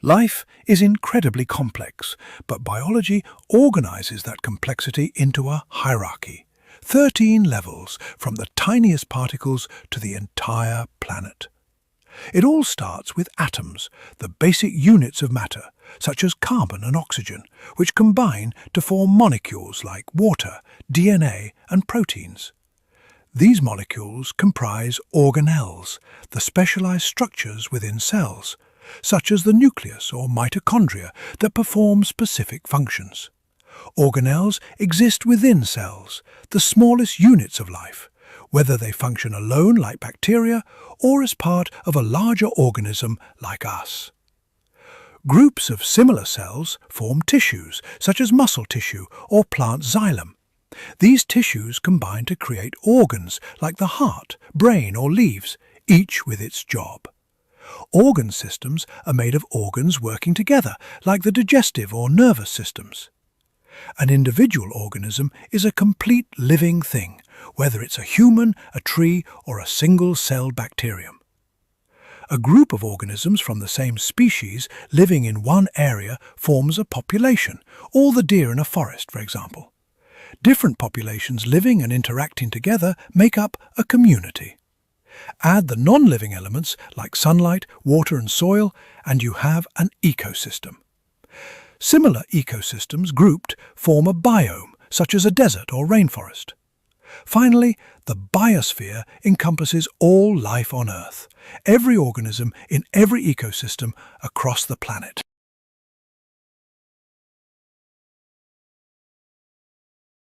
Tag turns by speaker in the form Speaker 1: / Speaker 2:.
Speaker 1: Life is incredibly complex, but biology organizes that complexity into a hierarchy. 13 levels, from the tiniest particles to the entire planet. It all starts with atoms, the basic units of matter, such as carbon and oxygen, which combine to form molecules like water, DNA, and proteins. These molecules comprise organelles, the specialized structures within cells, such as the nucleus or mitochondria that perform specific functions. Organelles exist within cells, the smallest units of life, whether they function alone like bacteria or as part of a larger organism like us. Groups of similar cells form tissues, such as muscle tissue or plant xylem. These tissues combine to create organs like the heart, brain or leaves, each with its job. Organ systems are made of organs working together, like the digestive or nervous systems. An individual organism is a complete living thing, whether it's a human, a tree, or a single-celled bacterium. A group of organisms from the same species living in one area forms a population, or the deer in a forest, for example. Different populations living and interacting together make up a community. Add the non-living elements like sunlight, water and soil, and you have an ecosystem. Similar ecosystems grouped form a biome, such as a desert or rainforest. Finally, the biosphere encompasses all life on Earth, every organism in every ecosystem across the planet.